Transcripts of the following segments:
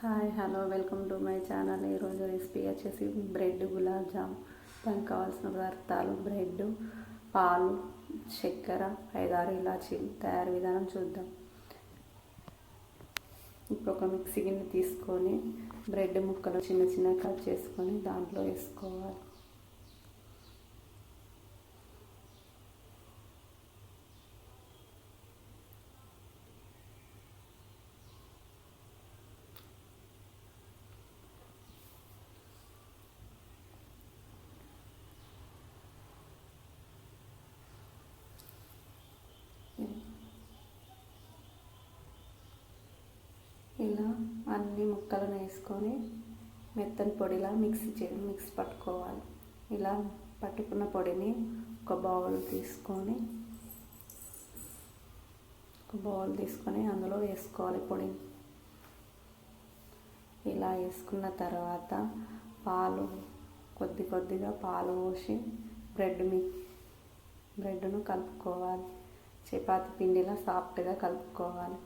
Hi hello welcome to my channel. ఈరోజు recipe వచ్చేసి bread gulab jam. దానికి కావాల్సిన పదార్థాలు బ్రెడ్, పాలు, చక్కెర, 5-6 ఇలాచీలు. తయారు విధానం చూద్దాం. ఇప్పుడు ఒక మిక్సీ గిన్నె తీసుకొని బ్రెడ్ ముక్కలు చిన్న చిన్న కట్ చేసుకొని దాంట్లో వేసుకోవాలి. ఇలా అన్ని ముక్కలను వేసుకొని మెత్తని పొడిలా మిక్స్ పట్టుకోవాలి. ఇలా పట్టుకున్న పొడిని ఒక బౌల్ తీసుకొని అందులో వేసుకోవాలి పొడిని. ఇలా వేసుకున్న తర్వాత కొద్దిగా పాలు పోసి బ్రెడ్ను కలుపుకోవాలి. చపాతీ పిండిలా సాఫ్ట్గా కలుపుకోవాలి.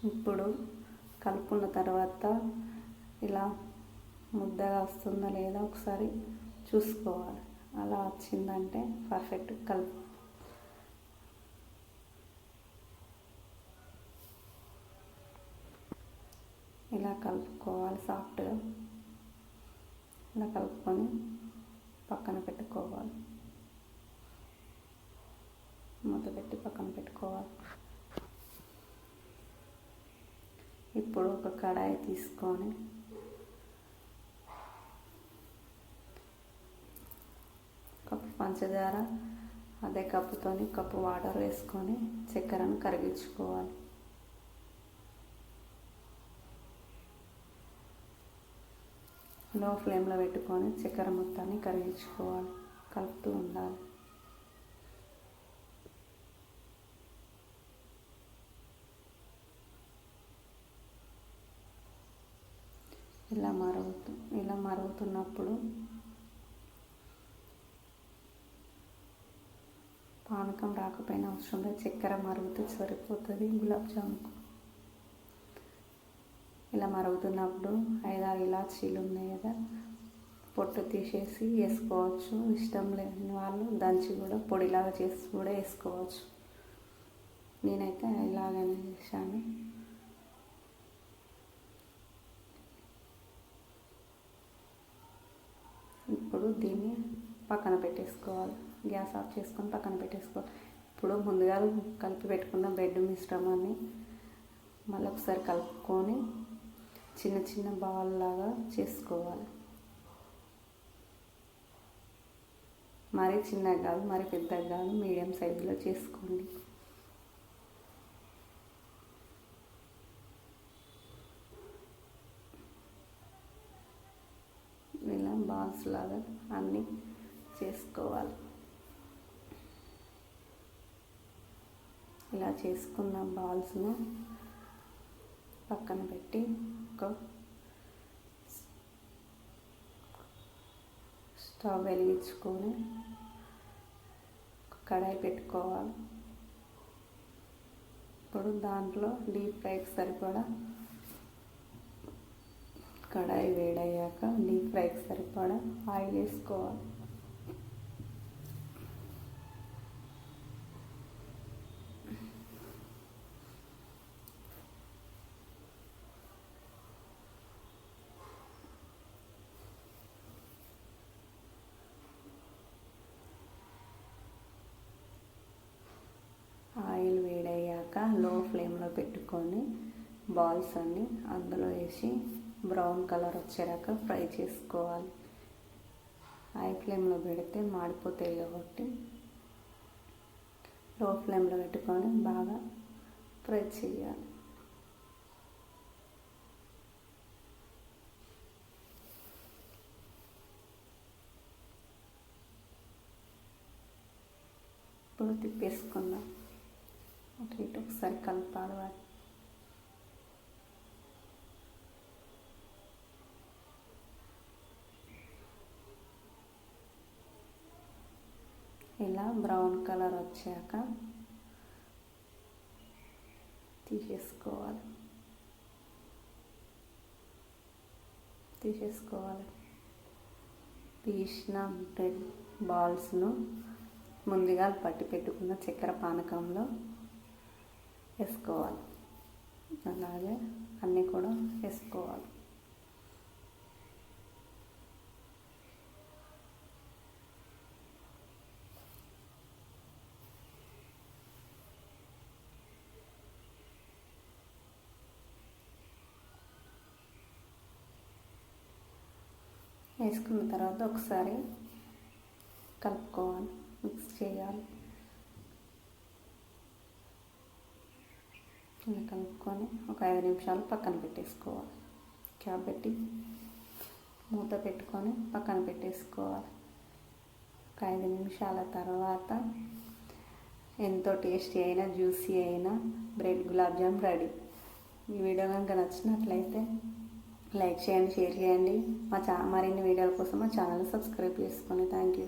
ఇప్పుడు కలుపుకున్న తర్వాత ఇలా ముద్దగా వస్తుందా లేదా ఒకసారి చూసుకోవాలి. అలా వచ్చిందంటే పర్ఫెక్ట్ ఇలా కలుపుకోవాలి. సాఫ్ట్గా ఇలా కలుపుకొని పక్కన పెట్టుకోవాలి. మూత పెట్టి పక్కన పెట్టుకోవాలి. ఇప్పుడు ఒక కడాయి తీసుకొని కప్పు పంచదార, అదే కప్పుతోని కప్పు వాటర్ వేసుకొని చక్కెరను కరిగించుకోవాలి. లో ఫ్లేమ్లో పెట్టుకొని చక్కెర మొత్తాన్ని కరిగించుకోవాలి. కలుపుతూ ఉండాలి. ఇలా మరుగుతున్నప్పుడు పానకం రాకపోయినా అవసరం లేదు, చక్కెర మరుగుతూ సరిపోతుంది గులాబ్ జాముకు. ఇలా మరుగుతున్నప్పుడు 5-6 ఇలాచీలు ఉన్నాయి కదా, పొట్టు తీసేసి వేసుకోవచ్చు. ఇష్టం లేని వాళ్ళు దంచి కూడా పొడిలాగా చేసి కూడా వేసుకోవచ్చు. నేనైతే ఇలాగనే చేశాను. ఇప్పుడు దీన్ని పక్కన పెట్టేసుకోవాలి. గ్యాస్ ఆఫ్ చేసుకొని పక్కన పెట్టేసుకోవాలి. ఇప్పుడు ముందుగా కలిపి పెట్టుకున్న బ్రెడ్ మిశ్రమాన్ని మళ్ళీ ఒకసారి కలుపుకొని చిన్న చిన్న బాల్ లాగా చేసుకోవాలి. మరీ చిన్నగా కాదు, మరీ పెద్దగా కాదు, మీడియం సైజులో చేసుకోండి. ఇలా బాల్స్ లాగా అన్నీ చేసుకోవాలి. ఇలా చేసుకున్న బాల్స్ను పక్కన పెట్టి ఒక స్టవ్ వెలిగించుకొని కడాయి పెట్టుకోవాలి. ఇప్పుడు దాంట్లో డీప్ ఫ్రైకి సరిపడా కడాయి వేడయ్యాక డీప్ ఫ్రైకి సరిపడా ఆయిల్ వేసుకోవాలి. ఆయిల్ వేడయ్యాక లో ఫ్లేమ్లో పెట్టుకొని బాల్స్ అన్నీ అందులో వేసి బ్రౌన్ కలర్ వచ్చేదాకా ఫ్రై చేసుకోవాలి. హై ఫ్లేమ్లో పెడితే మాడిపోతాయి కాబట్టి లో ఫ్లేమ్లో పెట్టుకొని బాగా ఫ్రై చేయాలి. ఇప్పుడు తిప్పేసుకుందాం. అటు ఇటు ఒకసారి కలపాలి. ఇలా బ్రౌన్ కలర్ వచ్చాక తీసేసుకోవాలి. తీసిన బ్రెడ్ బాల్స్ను ముందుగా పట్టి పెట్టుకున్న చక్కెర పానకంలో వేసుకోవాలి. అలాగే అన్నీ కూడా వేసుకోవాలి. వేసుకున్న తర్వాత ఒకసారి కలుపుకోవాలి, మిక్స్ చేయాలి. ఇలా కలుపుకొని ఒక 5 నిమిషాలు పక్కన పెట్టేసుకోవాలి. క్యాప్ పెట్టి మూత పెట్టుకొని పక్కన పెట్టేసుకోవాలి. ఒక 5 నిమిషాల తర్వాత ఎంతో టేస్టీ అయిన జ్యూసీ అయిన బ్రెడ్ గులాబ్ జామ్ రెడీ. ఈ వీడియో కనుక నచ్చినట్లయితే లైక్ చేయండి, షేర్ చేయండి. మరిన్ని వీడియోల కోసం మా ఛానల్ సబ్స్క్రైబ్ చేసుకోండి. Thank you.